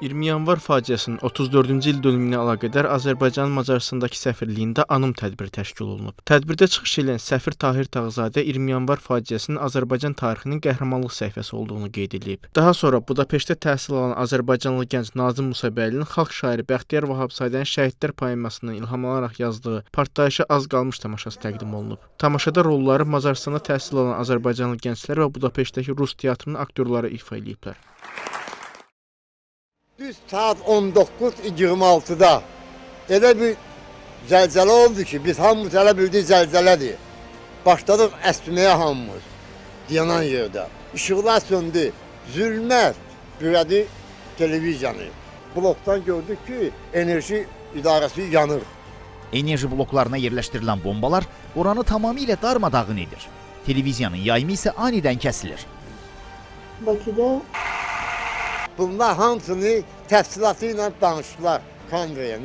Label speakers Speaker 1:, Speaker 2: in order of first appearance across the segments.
Speaker 1: 20 yanvar faciəsinin 34-cü il dönümünə əlaqədar Azərbaycanın Macaristandakı səfirliyində anım tədbiri təşkil olunub. Tədbirdə çıxış edən səfir Tahir Tağızadə 20 yanvar faciəsinin Azərbaycan tarixinin qəhrəmanlıq səhifəsi olduğunu qeyd edib. Daha sonra Budapeştdə təhsil alan Azərbaycanlı gənc Nazım Musabəylinin xalq şairi Bəxtiyar Vahabzadənin Şəhidlər poemasından ilham alaraq yazdığı Partlayışa az qalmış tamaşası təqdim olunub. Tamaşada rolları Macaristanda təhsil alan Azərbaycanlı gənclər və Budapeştdəki Rus teatrının aktyorları ifa ediblər.
Speaker 2: Düz saat 19:26'da elə bir zəlzələ oldu ki, biz hamımız elə bildik zəlzələdir. Başladıq əsməyə hamımız, yanan yerdə. İşıqlar söndü, zülmət bürədi televiziyanı. Blokdan gördük ki, enerji idarəsi yanır.
Speaker 3: Enerji bloklarına yerləşdirilən bombalar oranı tamamilə darmadağın edir. Televiziyanın yayımı isə anidən kəsilir.
Speaker 4: Bakıda
Speaker 2: Bunlar hamısını təfsilatı ilə danışdılar, kameraya,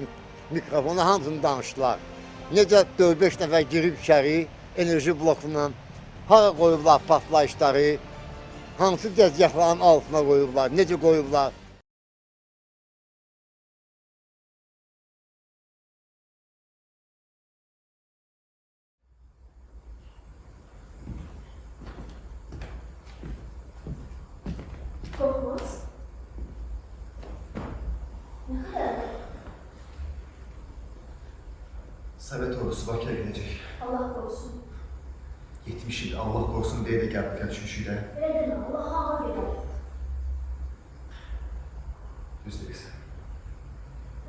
Speaker 2: mikrofona hamısını danışdılar. Necə 4-5 nəfər girib içəri, enerji blokundan, hara qoyublar partlayışları, hansı dəzgahların altına qoyublar, necə qoyublar.
Speaker 4: korkmaz. Ne kadar?
Speaker 5: Sovet ordusu Bakıya gidecek.
Speaker 4: Allah korusun.
Speaker 5: 70 yıl Allah korusun diye de geldik üçüncüyle.
Speaker 4: Öyle deme, Allah'a ağır gelir.
Speaker 5: Üstelik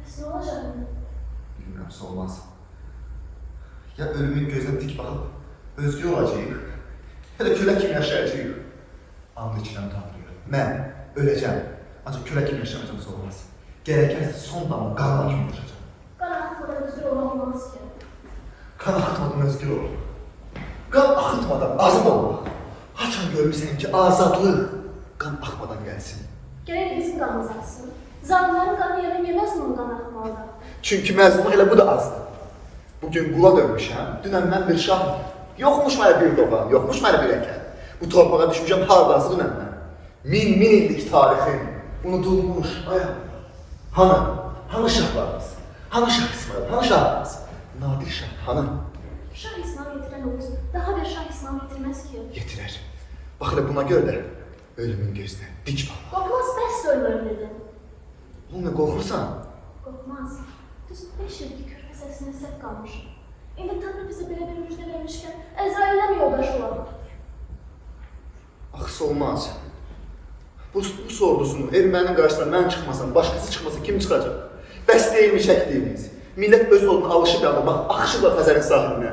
Speaker 4: Nasıl ne olacak mı?
Speaker 5: bilmiyorum olmaz. Ya ölümün gözüne dik bakıp özgür olacağız ya da köle kim yaşayacağız. Anlı içinden tanrıyor. Ben öleceğim. Ancak köle kim yaşamayacağım olmaz. Gerekirse son damla kanla kim yaşayacağım.
Speaker 4: Kan akıtmadan özgür olmaz ki.
Speaker 5: Kan akıtmadan özgür ol. Kan akıtmadan azad olmak. Haçan görmüşsün ki azadlık kan akmadan gelsin.
Speaker 4: Gerek bizim kanımız aksın. Zalimlerin kanı yerim yemez mi ondan akmalı?
Speaker 5: Çünkü mezunluk ile bu da azdı. Bugün kula dönmüşəm, dünən mən bir şah. Yokmuş mənə bir doğan, yokmuş mənə bir əkən. Bu torpağa düşmüşəm hardası dünən mən. Min illik tarixim unudulmuş. Hanı şahlarımız? Hanı şah İsmail? Hanı şahlarımız? Nadir şah, hanı?
Speaker 4: Şah İslam getiren Oğuz, daha bir Şah İslam getirmez ki.
Speaker 5: Getirir. Bax elə buna görə də ölümün gözünə dik bak.
Speaker 4: Korkmaz bəs ölürüm dedim.
Speaker 5: Oğlum ne korkursan?
Speaker 4: Korkmaz. Düz 5 yılki körpə səsini səhv qalmışım. İndi Tanrı bize belə bir müjdə vermişkən, Əzrail'lə mi yoldaş olalım?
Speaker 5: Axısı olmaz. Bu sordusunu ermənin qarşısına mən çıxmasam, başqası çıxmasa kim çıxacaq? Bəs deyilmi çəkdiyimiz? Millət öz oduna alışıb yandı, bax, axışıblar Xəzərin sahilinə.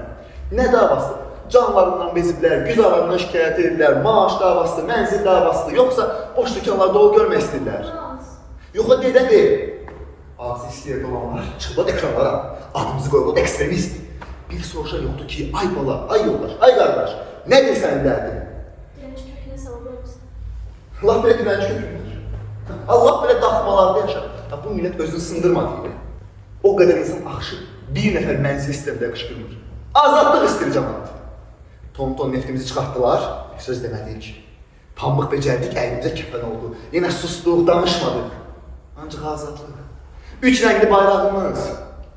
Speaker 5: Nə davası? Canlarından beziblər, güzarlarından şikayət edirlər, maaş davası, mənzil davası, yoxsa boş dükkanlarda o görmək istəyirlər. Yoxa dedə deyil. Ağzı istəyirdi olanlar çıxıblar ekranlara, adımızı qoyublar ekstremist. Bir soruşan yoxdur ki, ay bala, ay yoldaş, ay qardaş, nədir sənin dərdin?
Speaker 4: Direnç köküne savunur musun?
Speaker 5: Allah belə direnç kökündür. Allah belə daxmalarda yaşar. Bu millət özünü sındırmadı. O qədər insan axışıb bir nəfər mənzil istəmdə qışqırmır. Azadlıq istəyir cəmaat. Ton neftimizi çıxartdılar, söz demədik. Pambıq becərdik, əlimizə kəfən oldu. Yenə sustuq, danışmadıq. Ancaq azadlıq. 3 rəngli bayrağımız.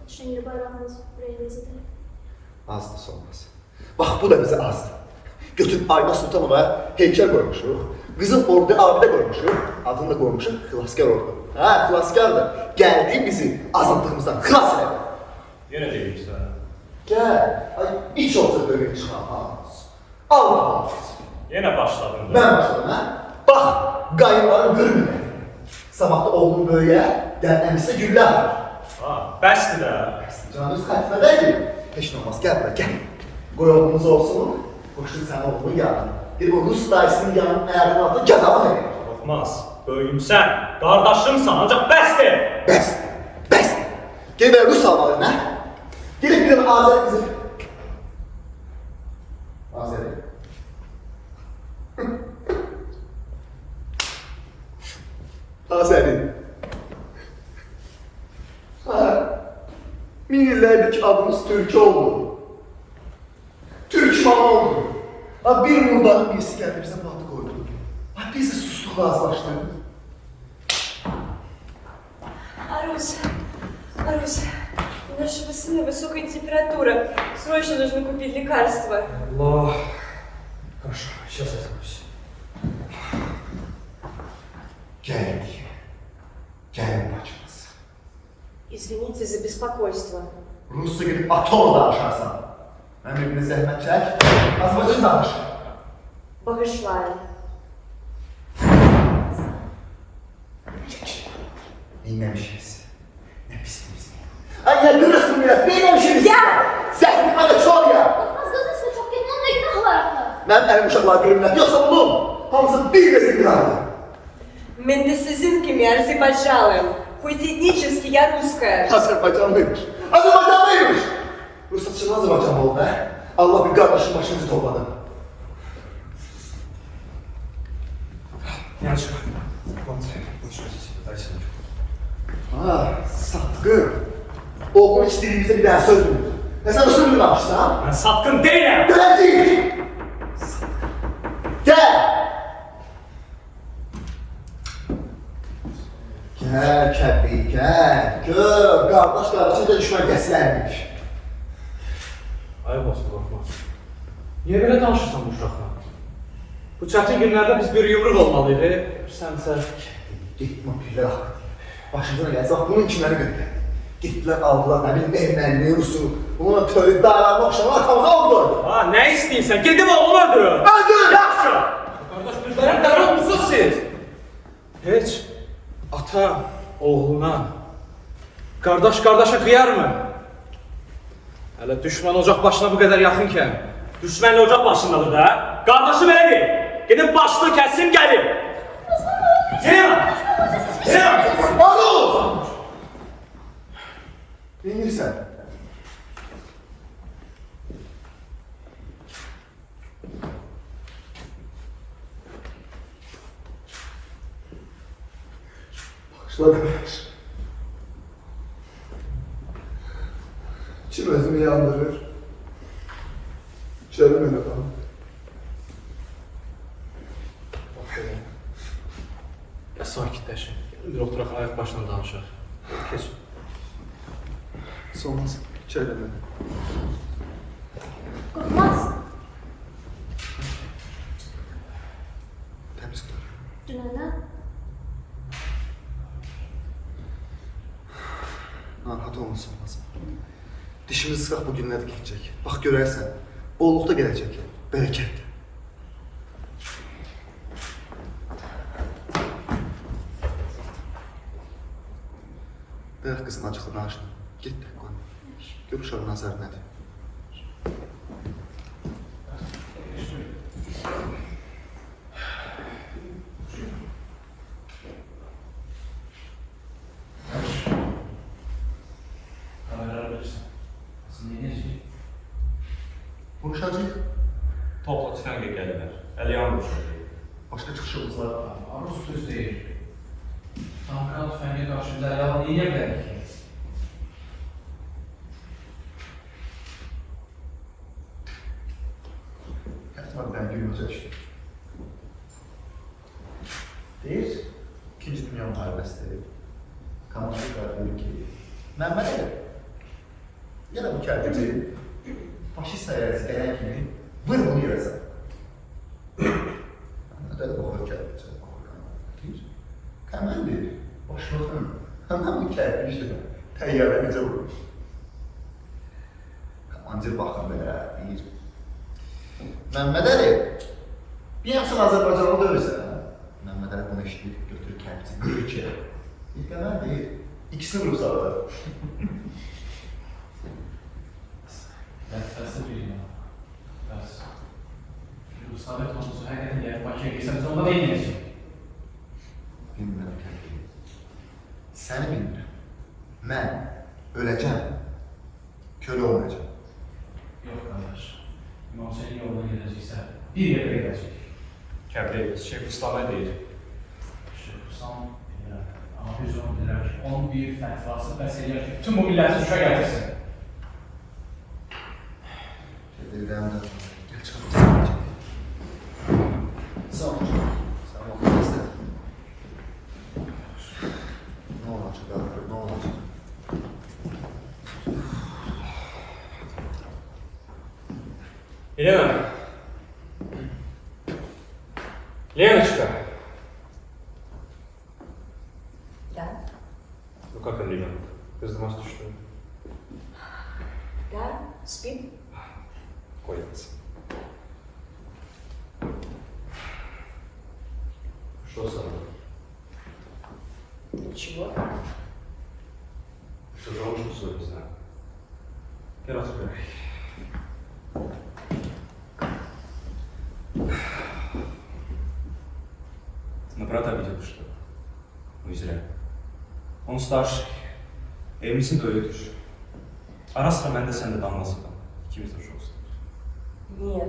Speaker 4: 3 rəngli bayrağımız ürəyimizdir.
Speaker 5: Azdır olmaz. Bax bu da bizə azdır. Götürüb Ayna Sultanova heykəl qoymuşuq. Qızıl Ordu abidə qoymuşuq. Adını da qoymuşuq Xilaskar Ordu. Hə, xilaskardır. Gəldi bizi azadlığımızdan xilas elədi.
Speaker 6: Yenə deyirsən.
Speaker 5: Gəl, ay iç olsa böyük çıxamaz. Al bakalım.
Speaker 6: Yenə başladın.
Speaker 5: Mən başladım, hə? Bax, qayınların qırmıyor. Sabahda oğlum böyüyə, dərləmişsə güllər.
Speaker 6: Ha, bəsdir də.
Speaker 5: Canınız xətmə deyil. Heç nə olmaz, gəl bura, gəl. Qoy oğlumuz olsun, qoşdur sən oğlunun yanına. Bir bu Rus dayısının yanının ayağının altına gədama verir.
Speaker 6: Olmaz. Böyümsən, qardaşımsan, ancaq bəsdir.
Speaker 5: Bəsdir, bəsdir. Gel belə Rus almalıyım, hə? Gelip bir dənə Azəri qızı. Azəri. Azəri. Min illərdir ki adımız Türk oldu. Türk mama oldu. Bir murdanın birisi gəldi bizə batı koydu. Biz de sustuk, razılaştık.
Speaker 7: Арус, у нашего сына высокая температура. Срочно нужно купить лекарство.
Speaker 6: Allah. Хорошо, сейчас я займусь.
Speaker 5: Geldik. Gelin bacımız.
Speaker 7: Извините за беспокойство.
Speaker 5: Rusça gidip atomla danışarsan. Ben birbirine zəhmət çək. Azərbaycan danış.
Speaker 7: Bağışlayın.
Speaker 5: Neyləmişiz? Ne pisliyiz. Ay ya görürsün biraz. Neyləmişiz?
Speaker 7: Ya!
Speaker 5: Zəhmət bana çok ya.
Speaker 4: Az qızı sizə çox getməm nə günah olaraq.
Speaker 5: Mənim əlim uşaqlar qırımlar. Yoxsa bunun hamısı bir resim qırardı.
Speaker 7: Мы не с изюмками, а Азербайджаном. Хоть этнически я русская.
Speaker 5: Azərbaycanlıymış. Azərbaycanlıymış. Rusatçının Azərbaycanlı oldu hə? Allah bir qardaşın başınızı topladı.
Speaker 6: Yanlış. Дай сюда.
Speaker 5: Ha, satqın. Oğlum hiç dilimizde bir daha söz mü? Ne sen usul mü yapmışsan?
Speaker 6: Ben satkın değilim.
Speaker 5: Görəcəyik. Gel. Gel kəbi, gel. Gör, qardaş qardaşın da düşmən kəsilərmiş.
Speaker 6: Ayıp olsun Qorxmaz. Niye böyle danışırsan bu uşaqla? Bu çətin günlərdə biz bir yumruq olmalıyıq. Sənsə...
Speaker 5: Getmə pillər axı. Başımıza gəlsə, bax bunun kimləri götürər. Getdilər, aldılar, nə bilim, erməni, rusu. Bununla törü, dağlarına oxşama, atamıza oldu.
Speaker 6: Ha, ne istəyirsən? Gedib oğlum öldürün.
Speaker 5: Öldürün!
Speaker 6: Yaxşı. Qardaş, bizlərə dəli olmuşsunuz siz. Heç ata oğluna, qardaş qardaşa qıyar mı? Hələ düşmən ocaq başına bu qədər yaxınkən, düşmənlə ocaq başındadır da. Qardaşım elə deyil. Gedib başını kəssin, gəlin. Ceyhan! Ceyhan!
Speaker 5: Aruz! Neyirsən? Başladılar. Kim özümü yandırır? Çelim öyle falan.
Speaker 6: Ya sakitləşin. Bir oturaq ayaq başına danışaq. Keç.
Speaker 5: Olmaz. Çelim öyle.
Speaker 4: Qorxmaz.
Speaker 5: Temiz kılır.
Speaker 4: Dünəndən
Speaker 5: Narahat olmasın lazım. Dişimizi sıkaq bu günlər də keçəcək. Bax görərsən, bolluqda gələcək, bərəkət. Bəyək qızın acıqlı danışma. Get də qoy. Gör uşağın azarı nədir.
Speaker 6: Kameraları verirsən. Nasıl neyəcək?
Speaker 5: Konuşacaq.
Speaker 6: Topla tüfəngə gəlirlər. Əli yanır uşaq.
Speaker 5: Başqa çıxışımız var.
Speaker 8: Rus düz deyir. Tankran tüfəngə qarşı bizə yalan eləyə bilərik ki.
Speaker 5: Hətta bir dənə gülməcə düşdü. Deyir, İkinci Dünya müharibəsidir. Komandanlar deyir ki, Məhəmməd Əli, yenə bu kərdici faşist səyərəsi gələn kimi vır bunu yerəsən. Məhəmməd Əli oxur kərdici, deyir, Qəməndir, başlıqın, həmən bu kərdici təyyarə necə vurur. Komandir baxın belə, deyir, Məhəmməd Əli, bir yaxşın Azərbaycanlı döyürsən, Məhəmməd Əli bunu işləyir, götürür kərdici, qırır ki, deyir, Qəmən deyir, İkisini vurup sağladı.
Speaker 8: Bəs duyma. Bəs Ruslavət ordusu həqiqətən gəlib Bakıya gəlsə biz onda nə edəcək?
Speaker 5: Bilmirəm kərdici. Səni bilmirəm. Mən öləcəm, kölə olmayacam.
Speaker 8: Yox qardaş. İmam Hüseyin yoluna gedəcəksə bir yerə gedəcək.
Speaker 6: Kəbri, Şeyh Mustafa deyir.
Speaker 8: Şeyh Hüsam bilmirəm. Amma biz onu bilirəm ki, onun bir fətvası bəs eləyər ki, bütün bu milləti şuşa gətirsin.
Speaker 5: Dediklərim də gəl çıxarmasın. Sağ ol. Sən oxumaq istədin. Nə olacaq, qardır, nə olacaq?
Speaker 6: Lena. Леночка.
Speaker 7: Да,
Speaker 6: Ну как он, Лена? Ты с дома что ли?
Speaker 7: да, спит.
Speaker 6: Коется. Что со мной?
Speaker 7: Ничего.
Speaker 6: Что же он что не знаю. Я разбирай. На брата обидел, что ли? Ну и зря. Он старший. Evlisin de öyle düşün. Ara sıra ben de sen de damlasıdan. İkimiz de çok istiyoruz.
Speaker 7: Нет.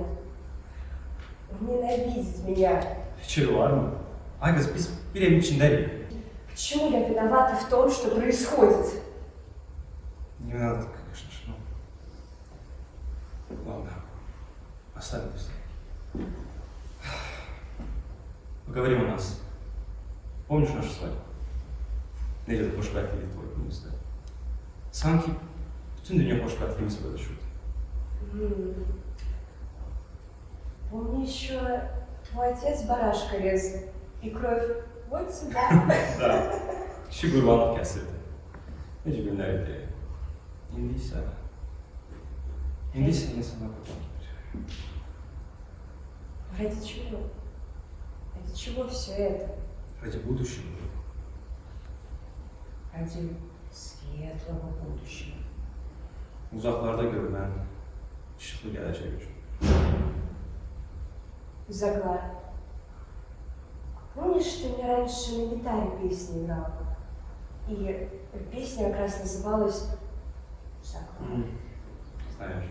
Speaker 7: Он ненавидит меня.
Speaker 6: Çığ var mı? Ay kız biz bir evin içindeyiz.
Speaker 7: Почему я виновата в том, что происходит?
Speaker 6: Не надо, конечно же, ну... Ладно. Оставим это. Поговорим о нас. Помнишь нашу свадьбу? Nedir hoşbəxtliyi toyumuzda? Sanki bütün dünya hoşbəxtliyimizi bölüşürdü.
Speaker 7: Помню еще, твой отец барашка резал. И кровь вот сюда.
Speaker 6: Da. Kişi qurbanlıq kəsildi. Necə günlər idi. İndi isə insana qurban gedir.
Speaker 7: Ради чего? Ради чего все это?
Speaker 6: Ради будущего.
Speaker 7: Ради светлого будущего.
Speaker 6: Uzaqlarda görülən işıqlı gələcək üçün.
Speaker 7: Заглад. Помнишь, ты мне раньше на гитаре песни играл? И песня как раз называлась «Заглад».
Speaker 6: Знаешь.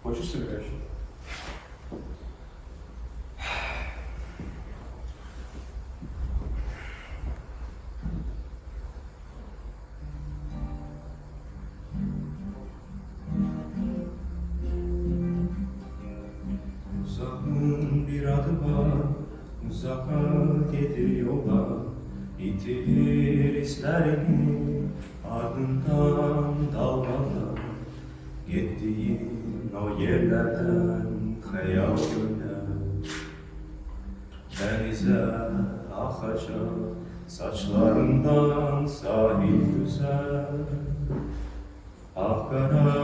Speaker 6: Хочешь сыграть? Uzağın bir adı var, uzağa gedir yola, itirir izlerini, ardından dalgalar. Gittiğin o yerlerden hayal gönder. Denize akacak saçlarından sahil güzel. Ah kara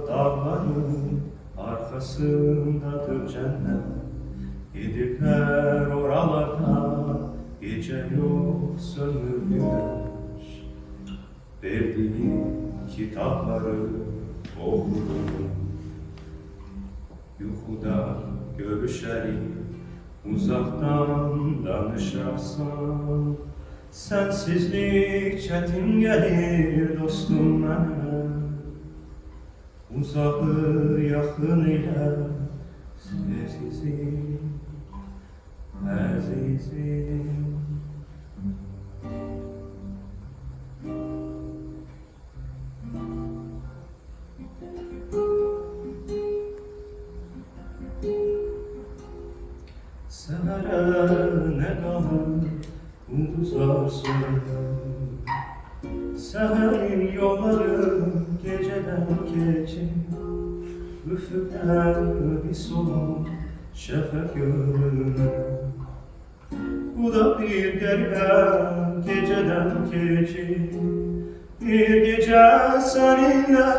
Speaker 6: dağların arkasındadır cennet. Gidipler oralarda gece yok sönür güneş. Verdiğin kitapları okurum. Yuxuda görüşərik, uzaqdan danışarsan. Sensizlik çətin gəlir dostum mənə. Uzağı yaxın elə, əzizim, əzizim. Səhərə nə qalır, ulduzlar sönür. Səhərin yolları gecədən keçir. Üfüqdən bir solun şəfəq görünür. Bu da bir qəribə gecədən keçir. Bir gecə səninlə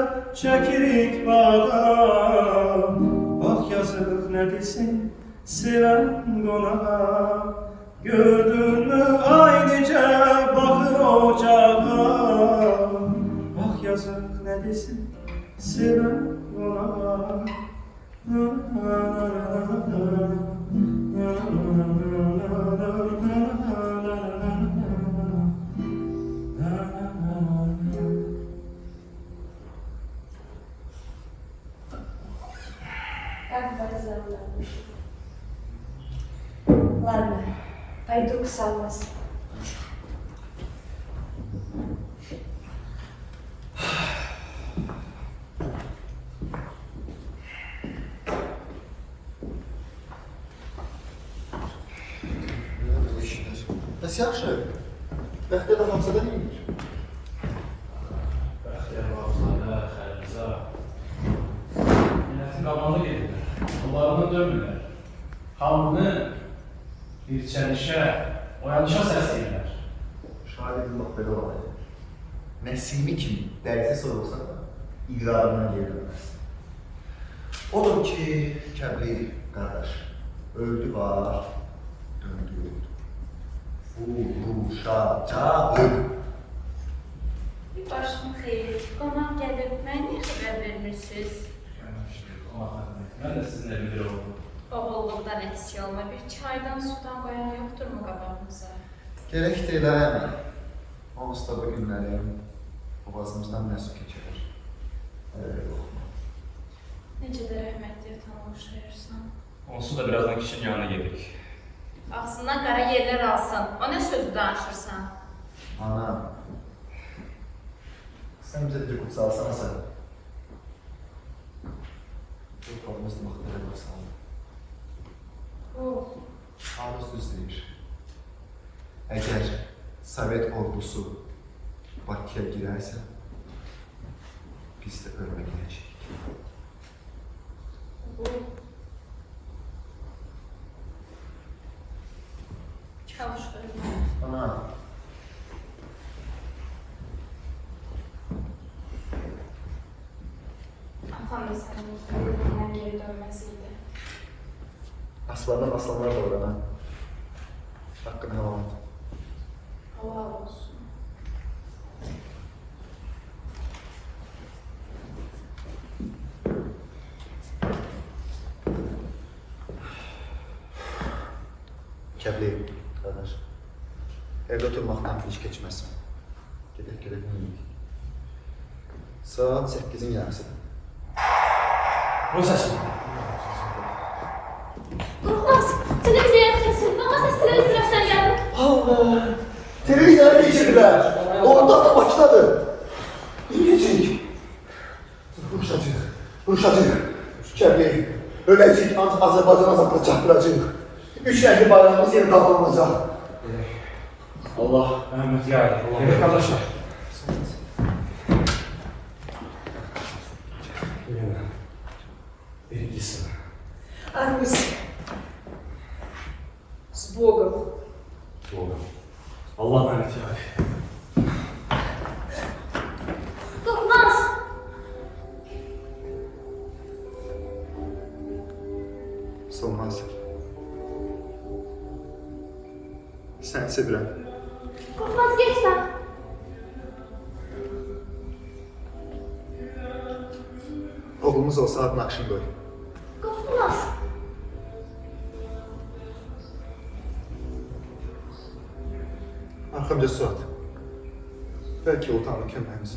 Speaker 6: çəkirik bağa. Bax yazıq nə desin sevən qonağa. Gördünmü ay necə baxır ocağa. Bax yazıq nə desin sevən qonağa.
Speaker 7: Как бальзам на душу. Ладно, пойду к Салмасу.
Speaker 5: Bəs yaxşı. Bəxtə də hamısı da neymiş?
Speaker 8: Bəxtiyar Mağazada, Xəlizə. Millətin qabağında gedir. edirlər. Yollarını dönmürlər. Xalqını bir çəlişə, oyanışa səsləyirlər.
Speaker 5: Şair edilmək belə olaydı. Nəsimi kimi dərsə sorulsa da iqrarından geri dönməz. Odur ki, Kəbli qardaş, öldü var, döndü yoxdur. Vuruşacaq.
Speaker 9: Bir başım xeyir, qonaq gəlib, mən niyə xəbər vermirsiniz?
Speaker 8: Mən də sizinlə bilir oldum.
Speaker 9: Oğulluqdan əksik olma, bir çaydan, sudan qoyan yoxdurmu qabağımıza?
Speaker 5: Gerək deyil həmən. Onsuz da bu günləri boğazımızdan nə su keçirir.
Speaker 9: Necə də rəhmətliyə tam oxşayırsan.
Speaker 10: Onsuz da birazdan kişinin yanına gedirik.
Speaker 9: Ağzından qara yerlər alsın, o nə sözü danışırsan?
Speaker 5: Ana, sən bizə bir qutsu alsana sən. Bu qalımızda baxdırı qutsu alın. Aruz düz deyir. Əgər Sovet ordusu Bakıya girərsə, biz də ölmə gələcəyik.
Speaker 9: Çalış ölmə.
Speaker 5: Ana,
Speaker 9: Atam da sənin ölümündən geri dönməsiydi.
Speaker 5: aslandan aslanlar da var ana. Hakkını helal et.
Speaker 9: Halal olsun.
Speaker 5: Kəbli, qardaş. Evdə oturmaqdan hiç keçməz. Gedək miyik? Saat 8-in yarısıdır.
Speaker 8: Bu səs mi?
Speaker 4: Qorxmaz, televiziya kəsir, amma səs televiziyasından gəlir.
Speaker 5: Allah! Televizyona geçirdiler. Orada da başladı. Yiyecek. Vuruşacak. Kəbli, öləcək, ancaq Azərbaycan azadlığı çatdıracaq. Üç rəngli bayrağımız yeni qaldırılacaq.
Speaker 6: Allah rəhmət yayır. Evet kardeşler. Bilmem. Birincisi.
Speaker 7: Армис. С Богом.
Speaker 6: Doğru. Allah rəhmət yayır.
Speaker 4: Qorxmaz.
Speaker 5: Solmaz. Səni sevirəm.
Speaker 4: Qorxmaz, getmə.
Speaker 5: Oğlumuz olsa adını Akşin qoy.
Speaker 4: Qorxmaz.
Speaker 5: Arxamca su at. Bəlkə o tanrı köməyimiz.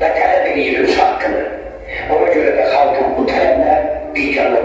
Speaker 11: ve talep ediyoruz hakkını. Ona göre de halkın bu talepler bir yanı.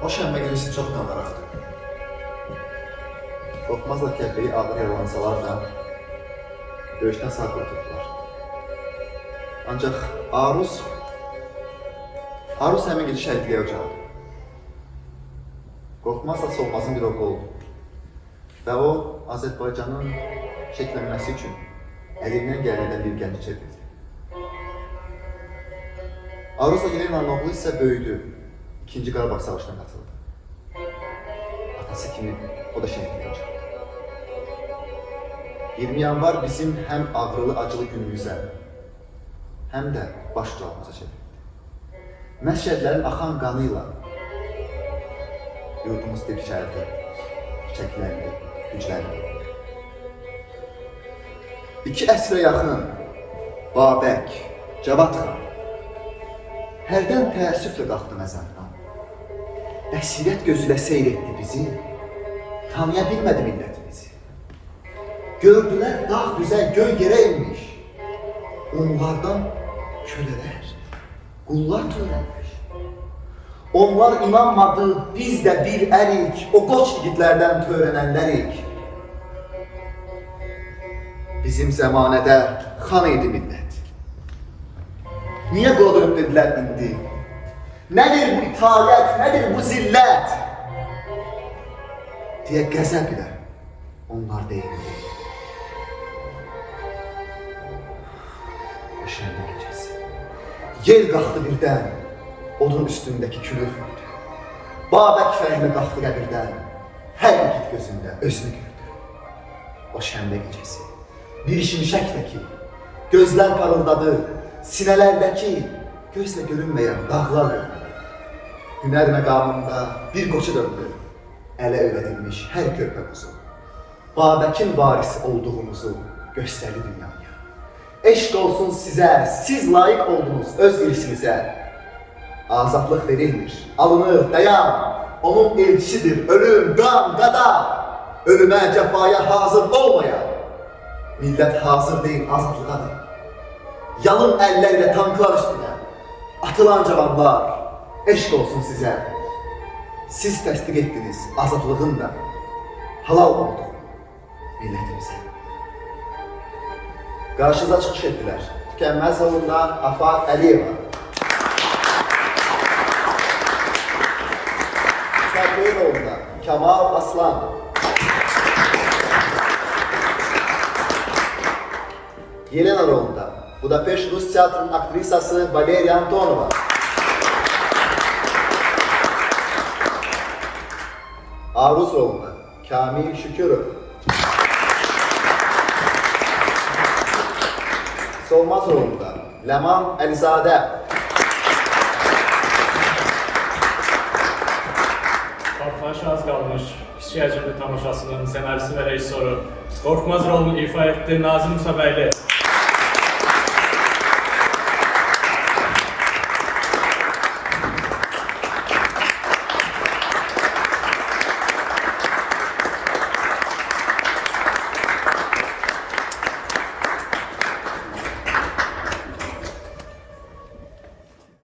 Speaker 5: O şənbə gecəsi çox danaraqdır. Qorxmazla Kəlbəyi ağır yaralansalar da döyüşdən sağ qurtuldular. Ancaq Aruz həmin gecə şəhidliyə ucaldı. Qorxmazla Solmazın bir oğlu oldu. Və o, Azərbaycanın şəklənməsi üçün əlindən gəlmədən bir gənci çevirdi. Aruzla Yelena'nın oğlu isə böyüdü. İkinci Qarabağ Savaşı'na katıldı. Atası kimi o da şəhidliyə ucaldı. 20 yanvar bizim həm ağrılı acılı günümüzə, həm də baş ucalmamıza çevirdi. Məşhədlərin axan qanıyla yurdumuz dirçəldi, çəkiləndi, gücləndi. 2 əsrə yaxın Babək, Cavad xan hərdən təəssüflə qalxdı məzardan. Bəsirət gözüyle seyretti bizi, tanıya bilmədi millətimizi. Gördülər dağ güzel göy yere inmiş. Onlardan kölələr, qullar törənmiş. Onlar inanmadı, biz de bir ərik, o qoç igidlərdən törənənlərik. Bizim zəmanədə xan idi millət. Niye qodurub dedilər indi? Nedir bu itaat, nedir bu zillet? Diye qəzəb ilə onlar deyildi. O şənbə gecəsi. Yel qalxdı birdən, odun üstündəki külür vurdu. Babək fəhmi qalxdı qəbirdən, hər ikit gözündə özünü gördü. O şənbə gecəsi. Bir şimşəkdəki, gözlər parıldadı, sinələrdəki, gözlə görünməyən dağlar göründü. Hünər məqamında bir qoçu döndü, ələ öyrədilmiş hər körpə quzu. Babəkin varisi olduğumuzu göstərdi dünyaya. Eşq olsun sizə, siz layiq oldunuz öz irsinizə. Azadlıq verilmir, alınır, dayan. Onun elçisidir, ölüm, qan, qada. Ölümə, cəfaya hazır olmayan. Millət hazır deyil, azadlıqadır. Yalın əllərlə tanklar üstünə atılan cavanlar, eşq olsun sizə. Siz təsdiq etdiniz azadlığın da halal oldu millətimizə. Qarşınıza çıxış etdilər. Tükənməz yolundan Afaq Əliyeva. Sərqoyun yolundan Kamal Aslan. Yelena rolunda Budapeşt Rus Teatrı'nın aktrisası Valeriya Antonova. Aruz rolunda Kamil Şükürov. Solmaz rolunda Leman Əlizadə.
Speaker 8: Partlayış az qalmış. Kiçik həcmli tamaşasının senarisi və rejissoru Qorxmaz rolunu ifa etdi Nazım Musabəyli.